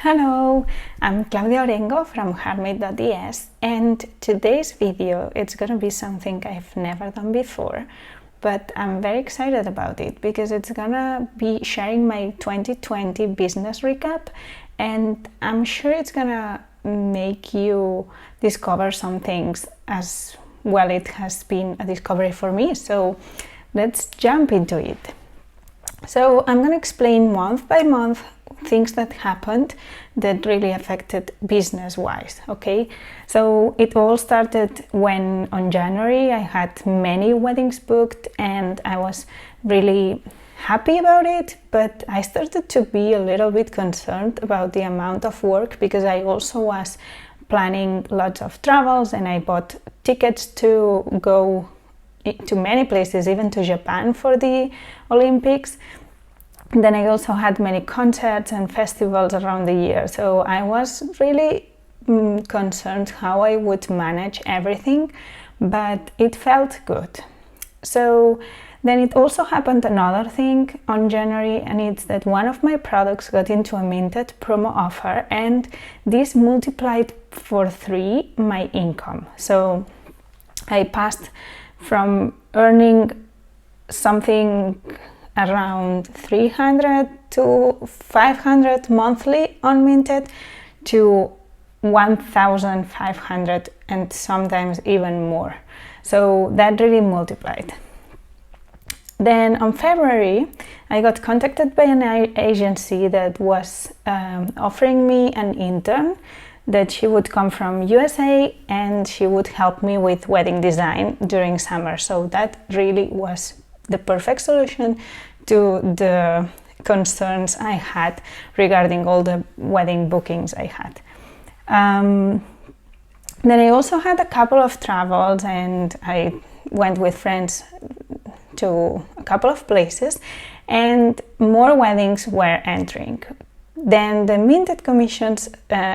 Hello, I'm Claudia Orengo from Heartmade.es, and today's video it's gonna be something I've never done before, but I'm very excited about it because it's gonna be sharing my 2020 business recap, and I'm sure it's gonna make you discover some things as well. It has been a discovery for me, so let's jump into it. So I'm going to explain month by month things that happened that really affected business-wise, okay? So it all started when on January I had many weddings booked and I was really happy about it, but I started to be a little bit concerned about the amount of work because I also was planning lots of travels and I bought tickets to go to many places, even to Japan for the Olympics. Then I also had many concerts and festivals around the year, so I was really concerned how I would manage everything, but it felt good. So then it also happened another thing on January, and it's that one of my products got into a minted promo offer, and this multiplied for 3 my income. So I passed from earning something around 300 to 500 monthly on minted to 1,500 and sometimes even more. So that really multiplied. Then on February, I got contacted by an agency that was offering me an intern that she would come from USA and she would help me with wedding design during summer. So that really was the perfect solution to the concerns I had regarding all the wedding bookings I had. Then I also had a couple of travels and I went with friends to a couple of places and more weddings were entering. Then the minted commissions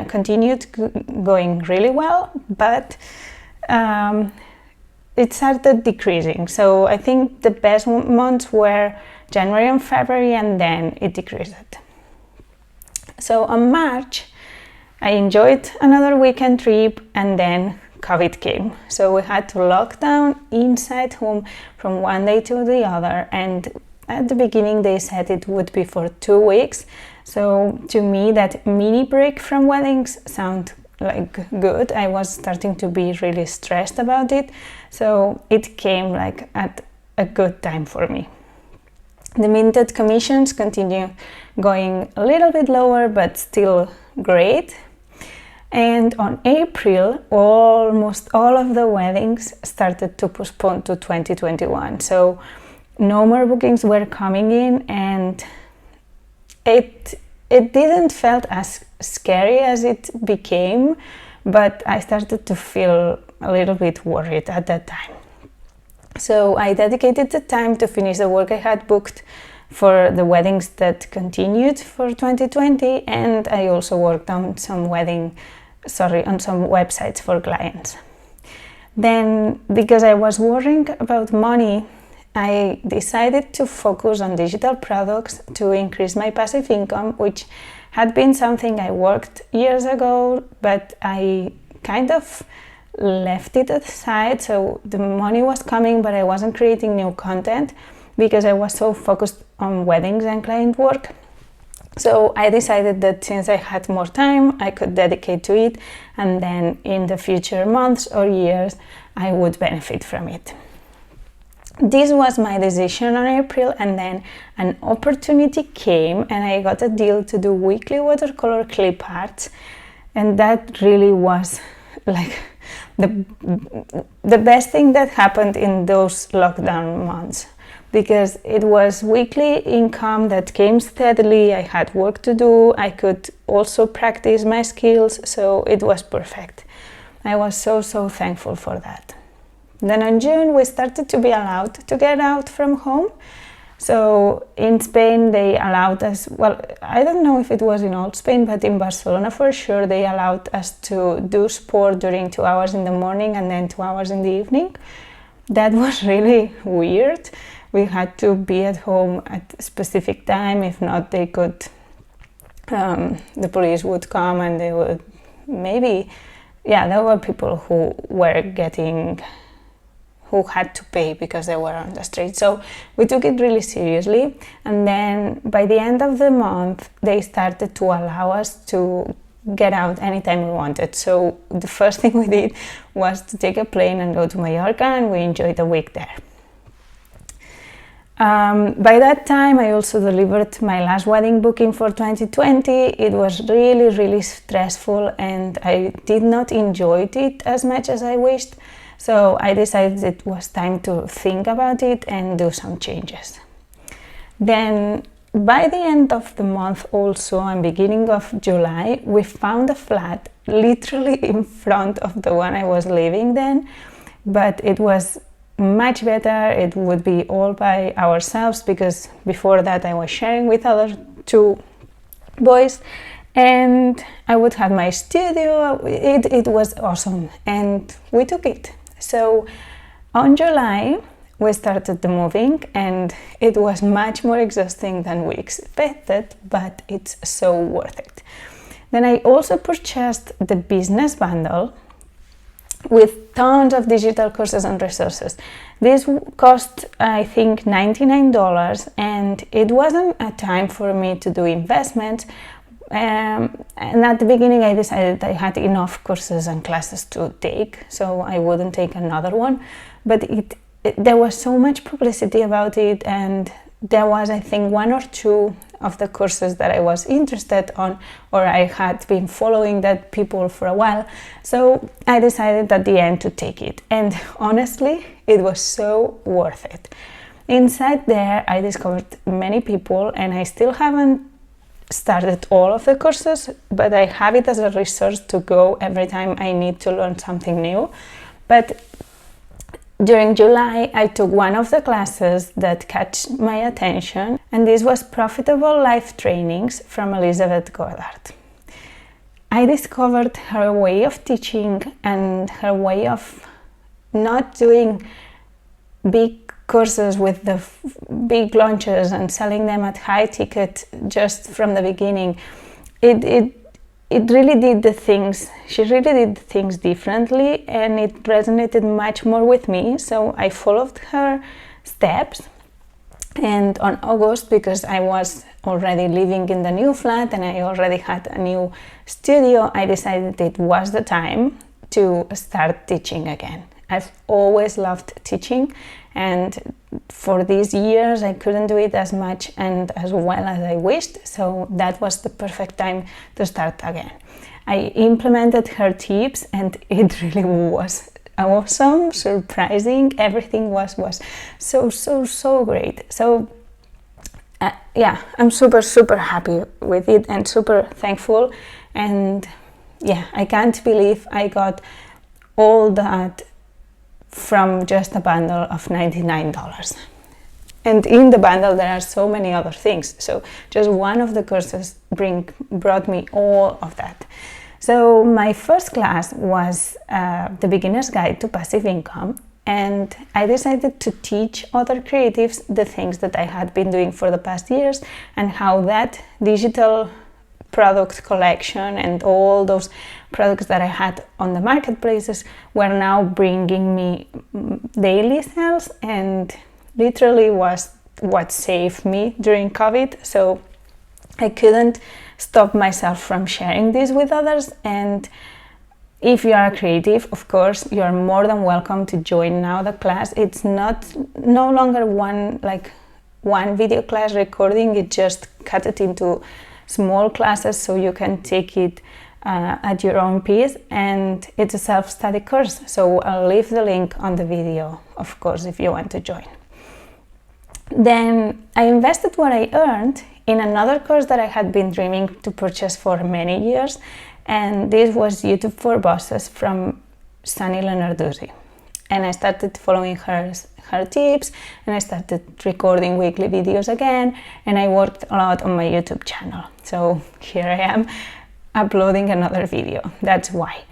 continued going really well, but it started decreasing. So I think the best months were January and February, and then it decreased. So on March, I enjoyed another weekend trip, and then COVID came. So we had to lock down inside home from one day to the other. And at the beginning, they said it would be for 2 weeks. So to me, that mini break from weddings sounded like good. I was starting to be really stressed about it, so it came like at a good time for me. The minted commissions continue going a little bit lower, but still great. And on April, almost all of the weddings started to postpone to 2021. So no more bookings were coming in, and it didn't felt as scary as it became, but I started to feel a little bit worried at that time. So I dedicated the time to finish the work I had booked for the weddings that continued for 2020, and I also worked on some websites for clients. Then, because I was worrying about money, I decided to focus on digital products to increase my passive income, which had been something I worked years ago, but I kind of left it aside. So the money was coming, but I wasn't creating new content because I was so focused on weddings and client work. So I decided that since I had more time, I could dedicate to it, and then in the future months or years, I would benefit from it. This was my decision on April, and then an opportunity came and I got a deal to do weekly watercolor clip arts, and that really was like the best thing that happened in those lockdown months, because it was weekly income that came steadily. I had work to do, I could also practice my skills, so it was perfect. I was so thankful for that. Then in June, we started to be allowed to get out from home. So in Spain, they allowed us, well, I don't know if it was in all Spain, but in Barcelona for sure, they allowed us to do sport during 2 hours in the morning and then 2 hours in the evening. That was really weird. We had to be at home at a specific time. If not, they could the police would come and they would maybe, yeah, there were people who had to pay because they were on the street. So we took it really seriously, and then by the end of the month they started to allow us to get out anytime we wanted. So the first thing we did was to take a plane and go to Mallorca, and we enjoyed a week there. By that time I also delivered my last wedding booking for 2020. It was really stressful, and I did not enjoy it as much as I wished. So I decided it was time to think about it and do some changes. Then by the end of the month also, and beginning of July, we found a flat literally in front of the one I was living then, but it was much better. It would be all by ourselves, because before that I was sharing with other two boys, and I would have my studio. It was awesome, and we took it. So on July we started the moving, and it was much more exhausting than we expected, but it's so worth it. Then I also purchased the business bundle with tons of digital courses and resources. This cost, I think, $99, and it wasn't a time for me to do investments. And at the beginning I decided I had enough courses and classes to take, so I wouldn't take another one. But there was so much publicity about it, and there was, I think, one or two of the courses that I was interested on, or I had been following that people for a while. So I decided at the end to take it, and honestly it was so worth it. Inside there I discovered many people, and I still haven't started all of the courses, but I have it as a resource to go every time I need to learn something new. But during July I took one of the classes that caught my attention, and this was Profitable Life Trainings from Elizabeth Goddard. I discovered her way of teaching and her way of not doing big courses with the big launches and selling them at high ticket just from the beginning. It really did the things, she really did things differently, and it resonated much more with me. So I followed her steps, and on August, because I was already living in the new flat and I already had a new studio, I decided it was the time to start teaching again. I've always loved teaching, and for these years I couldn't do it as much and as well as I wished, so that was the perfect time to start again. I implemented her tips, and it really was awesome, surprising. Everything was so great. So yeah, I'm super happy with it and super thankful, and yeah, I can't believe I got all that from just a bundle of $99. And in the bundle there are so many other things, so just one of the courses brought me all of that. So my first class was the Beginner's Guide to Passive Income, and I decided to teach other creatives the things that I had been doing for the past years, and how that digital product collection and all those products that I had on the marketplaces were now bringing me daily sales, and literally was what saved me during COVID. So I couldn't stop myself from sharing this with others. And if you are a creative, of course, you are more than welcome to join now the class. It's no longer one video class recording. It just cut it into small classes, so you can take it at your own pace, and it's a self-study course. So I'll leave the link on the video, of course, if you want to join. Then I invested what I earned in another course that I had been dreaming to purchase for many years, and this was YouTube for Bosses from Sunny Lenarduzzi. And I started following her tips, and I started recording weekly videos again, and I worked a lot on my YouTube channel. So here I am uploading another video. That's why.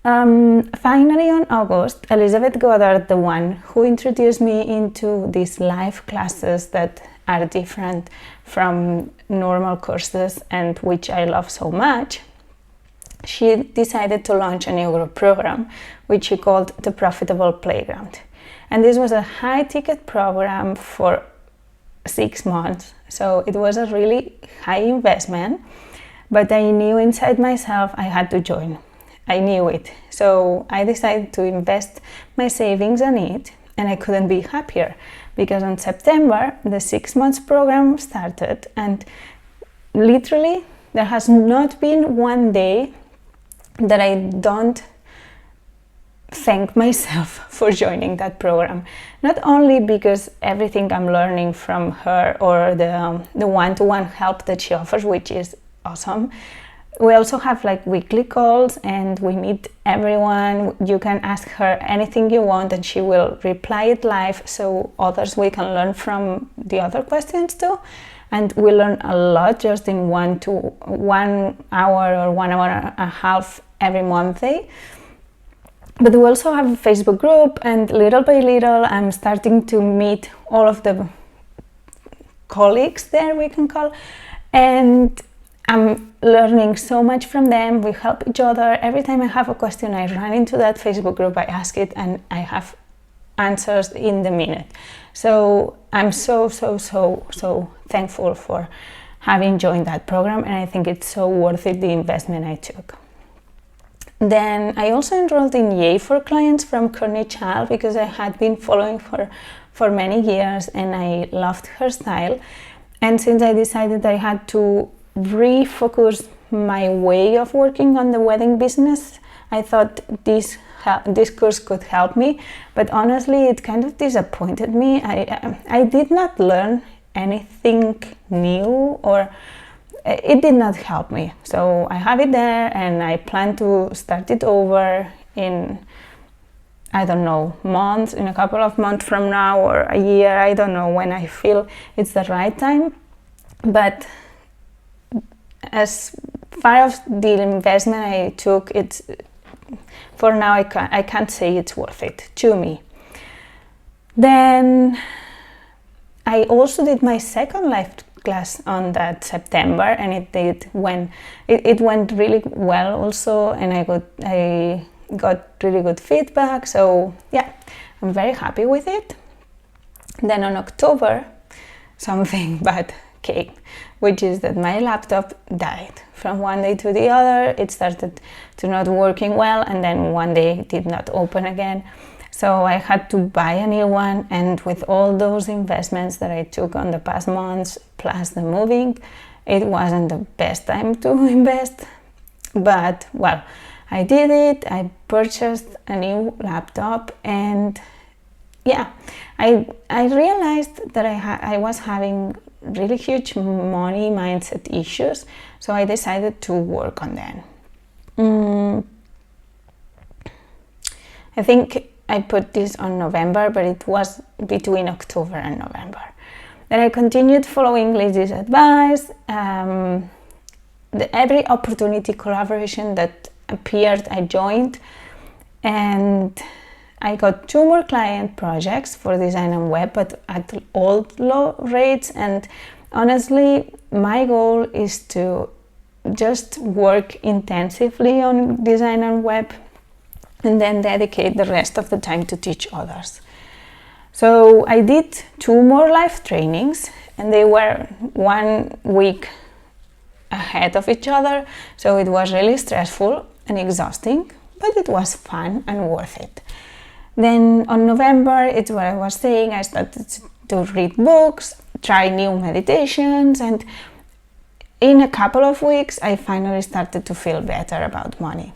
Finally, on August, Elizabeth Goddard, the one who introduced me into these live classes that are different from normal courses, and which I love so much, she decided to launch a new group program, which she called the Profitable Playground. And this was a high-ticket program for 6 months, so it was a really high investment, but I knew inside myself I had to join. I knew it. So I decided to invest my savings on it, and I couldn't be happier, because on September the 6 months program started, and literally there has not been one day that I don't thank myself for joining that program. Not only because everything I'm learning from her, or the one-to-one help that she offers, which is awesome. We also have like weekly calls, and we meet everyone. You can ask her anything you want and she will reply it live, so others we can learn from the other questions too. And we learn a lot just in 1 hour or 1 hour and a half every Monday. But we also have a Facebook group, and little by little I'm starting to meet all of the colleagues there, we can call, and I'm learning so much from them. We help each other. Every time I have a question, I run into that Facebook group, I ask it, and I have answers in the minute. So I'm so thankful for having joined that program, and I think it's so worth it, the investment I took. Then I also enrolled in Yay for Clients from Courtney Child, because I had been following her for many years and I loved her style. And since I decided I had to refocus my way of working on the wedding business, I thought this course could help me. But honestly, it kind of disappointed me. I did not learn anything new, or it did not help me. So I have it there, and I plan to start it over in, I don't know, months, in a couple of months from now, or a year. I don't know when I feel it's the right time. But as far as the investment I took, it's, for now I can't say it's worth it to me. Then I also did my second live class on that September, and it went really well also, and I got really good feedback. So yeah, I'm very happy with it. Then on October, something bad came, which is that my laptop died. From one day to the other, it started to not working well, and then one day it did not open again. So I had to buy a new one, and with all those investments that I took on the past months, plus the moving, it wasn't the best time to invest. But well, I did it. I purchased a new laptop, and yeah, I realized that I was having really huge money mindset issues, so I decided to work on them. I think I put this on November, but it was between October and November. Then I continued following Lizzie's advice. Every opportunity collaboration that appeared, I joined, and I got 2 more client projects for design and web, but at old low rates. And honestly, my goal is to just work intensively on design and web, and then dedicate the rest of the time to teach others. So I did 2 more live trainings, and they were 1 week ahead of each other, so it was really stressful and exhausting, but it was fun and worth it. Then on November, it's what I was saying, I started to read books, try new meditations, and in a couple of weeks I finally started to feel better about money.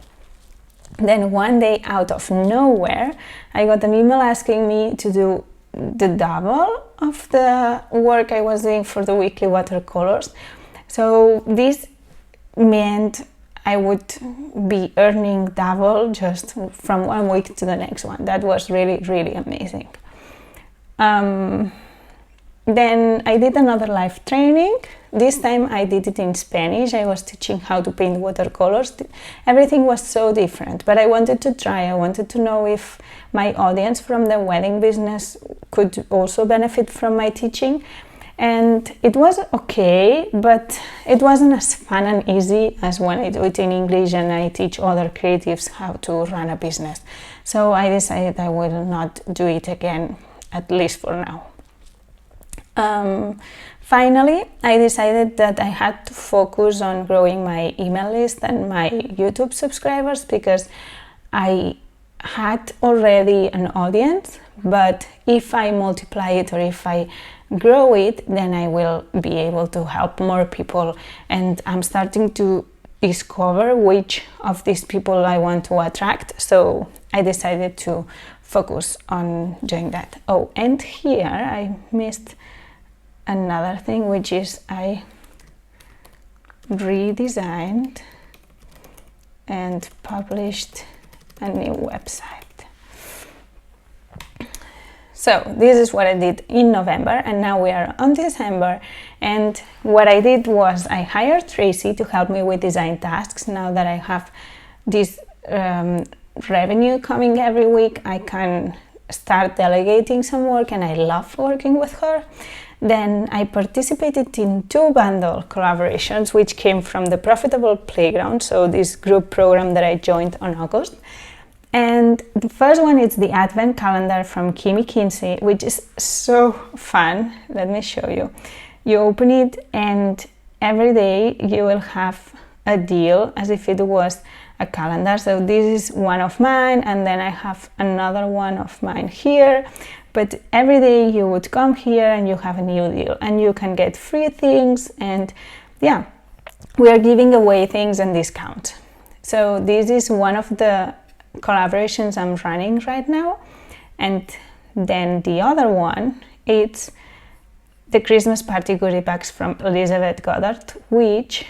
Then one day, out of nowhere, I got an email asking me to do the double of the work I was doing for the weekly watercolors. So this meant I would be earning double just from 1 week to the next one. That was really, really amazing. Then I did another live training. This time I did it in Spanish. I was teaching how to paint watercolors. Everything was so different, but I wanted to try. I wanted to know if my audience from the wedding business could also benefit from my teaching. and it was okay, but it wasn't as fun and easy as when I do it in English and I teach other creatives how to run a business. So I decided I will not do it again, at least for now. Finally, I decided that I had to focus on growing my email list and my YouTube subscribers, because I had already an audience, but if I multiply it or if I grow it, then I will be able to help more people, and I'm starting to discover which of these people I want to attract, so I decided to focus on doing that. Oh, and here I missed another thing, which is I redesigned and published a new website. So this is what I did in November, and now we are on December, and what I did was I hired Tracy to help me with design tasks. Now that I have this revenue coming every week, I can start delegating some work, and I love working with her. Then I participated in 2 bundle collaborations, which came from the Profitable Playground, so this group program that I joined on August. And the first one is the Advent Calendar from Kimmy Kinsey, which is so fun. Let me show you. You open it, and every day you will have a deal as if it was a calendar. So this is one of mine, and then I have another one of mine here. But every day you would come here and you have a new deal, and you can get free things, and yeah, we are giving away things and discounts. So this is one of the collaborations I'm running right now. And then the other one, it's the Christmas party goodie bags from Elizabeth Goddard, which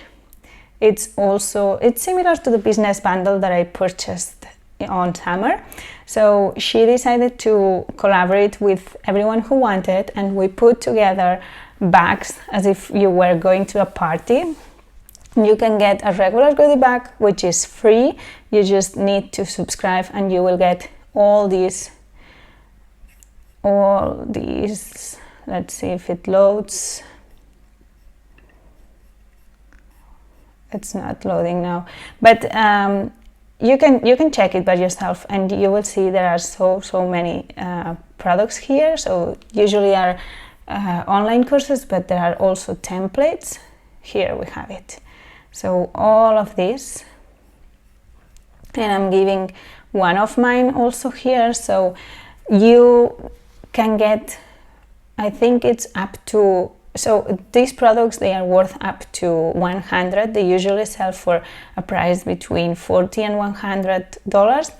it's similar to the business bundle that I purchased on summer. So she decided to collaborate with everyone who wanted, and we put together bags as if you were going to a party. You can get a regular goodie bag, which is free. You just need to subscribe, and you will get all these. Let's see if it loads. It's not loading now, but you can check it by yourself, and you will see there are so many products here. So usually are online courses, but there are also templates. Here we have it. So all of this, and I'm giving one of mine also here. So you can get, I think it's up to, so these products, they are worth up to $100. They usually sell for a price between $40 and $100,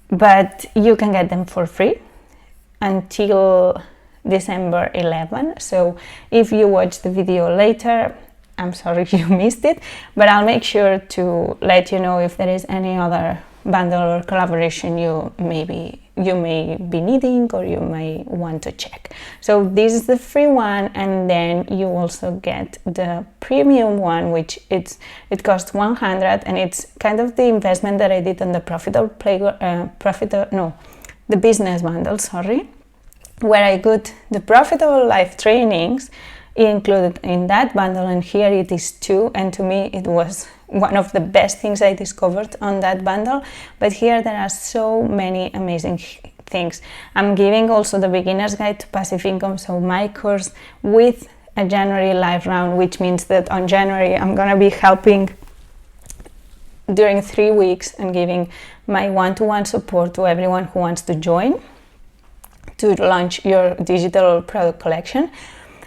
but you can get them for free until December 11. So if you watch the video later, I'm sorry if you missed it, but I'll make sure to let you know if there is any other bundle or collaboration you may be needing or you may want to check. So this is the free one, and then you also get the premium one, which it costs $100, and it's kind of the investment that I did on the the business bundle, sorry, where I got the Profitable Life trainings included in that bundle, and here it is too, and to me it was one of the best things I discovered on that bundle. But here there are so many amazing things. I'm giving also the Beginner's Guide to Passive Income, so my course with a January live round, which means that on January I'm gonna be helping during 3 weeks and giving my one-to-one support to everyone who wants to join to launch your digital product collection.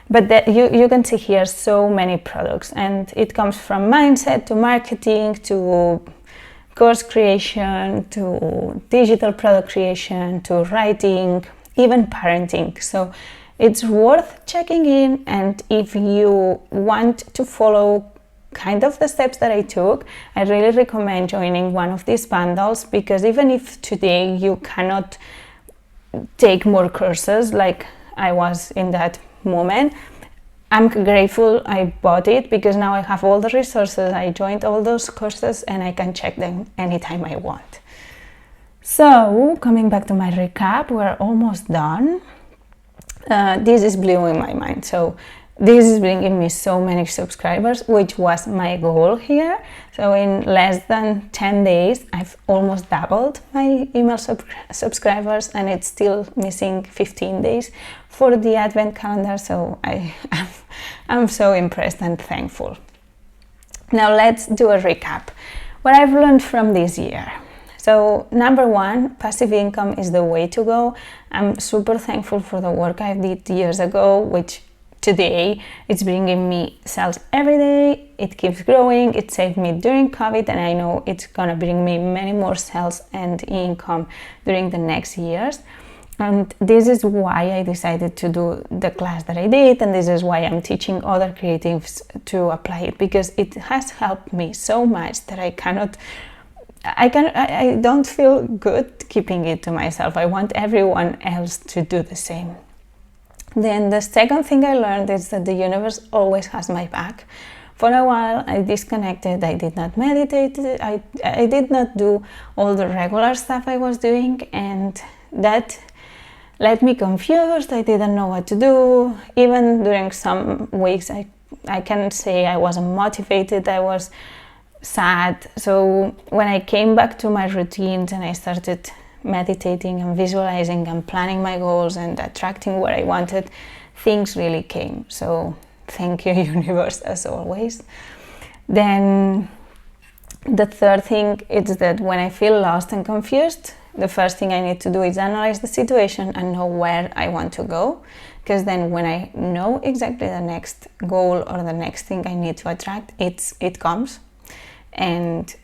But you can see here so many products, and it comes from mindset to marketing to course creation to digital product creation to writing, even parenting. So it's worth checking in, and if you want to follow kind of the steps that I took, I really recommend joining one of these bundles, because even if today you cannot take more courses like I was in that moment, I'm grateful I bought it, because now I have all the resources. I joined all those courses and I can check them anytime I want. So coming back to my recap, we're almost done. this is blowing my mind. So this is bringing me so many subscribers, which was my goal here. So in less than 10 days, I've almost doubled my email subscribers, and it's still missing 15 days for the advent calendar. So I'm so impressed and thankful. Now let's do a recap. What I've learned from this year. So number one, passive income is the way to go. I'm super thankful for the work I did years ago, which today it's bringing me sales every day. It keeps growing. It saved me during COVID, and I know it's gonna bring me many more sales and income during the next years. And this is why I decided to do the class that I did, and this is why I'm teaching other creatives to apply it, because it has helped me so much that I don't feel good keeping it to myself. I want everyone else to do the same. Then the second thing I learned is that the universe always has my back. For a while I disconnected, I did not meditate, I did not do all the regular stuff I was doing, and that led me confused. I didn't know what to do. Even during some weeks I can say I wasn't motivated, I was sad. So when I came back to my routines and I started meditating and visualizing and planning my goals and attracting what I wanted, things really came. So thank you, universe, as always. Then the third thing is that when I feel lost and confused, the first thing I need to do is analyze the situation and know where I want to go, because then when I know exactly the next goal or the next thing I need to attract, it comes. And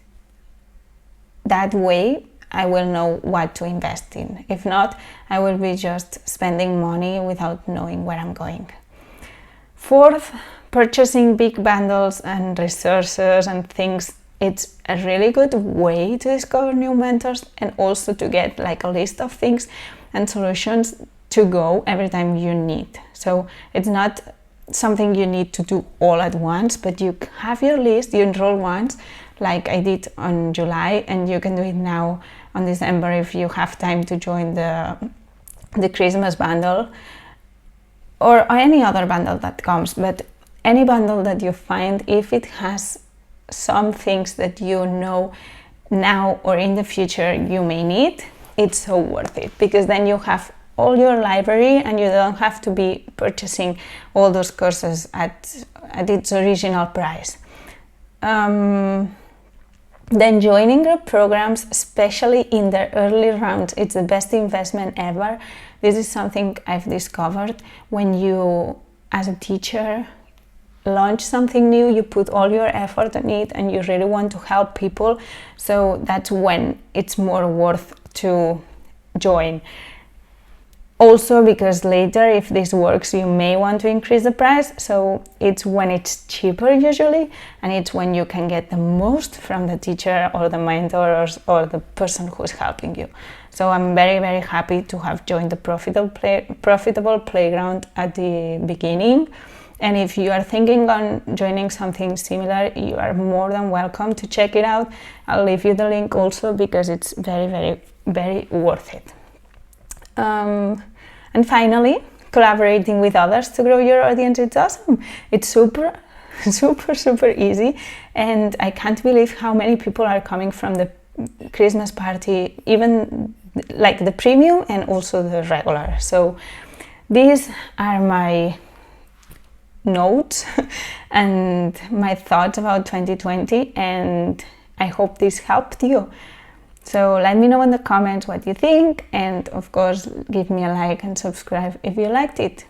that way I will know what to invest in. If not, I will be just spending money without knowing where I'm going. Fourth, purchasing big bundles and resources and things. It's a really good way to discover new mentors and also to get like a list of things and solutions to go every time you need. So it's not something you need to do all at once, but you have your list, you enroll once, like I did on July, and you can do it now on December if you have time to join the Christmas bundle or any other bundle that comes. But any bundle that you find, if it has some things that you know now or in the future you may need, it's so worth it, because then you have all your library and you don't have to be purchasing all those courses at its original price. Then joining group programs, especially in the early rounds, it's the best investment ever. This is something I've discovered. When you, as a teacher, launch something new, you put all your effort on it and you really want to help people, so that's when it's more worth to join. Also, because later, if this works, you may want to increase the price. So it's when it's cheaper usually, and it's when you can get the most from the teacher or the mentor or the person who's helping you. So I'm very, very happy to have joined the profitable playground at the beginning. And if you are thinking on joining something similar, you are more than welcome to check it out. I'll leave you the link also, because it's very, very, very worth it. And finally, collaborating with others to grow your audience. It's awesome. It's super, super easy. And I can't believe how many people are coming from the Christmas party, even like the premium and also the regular. So these are my notes and my thoughts about 2020, and I hope this helped you. So let me know in the comments what you think, and of course give me a like and subscribe if you liked it.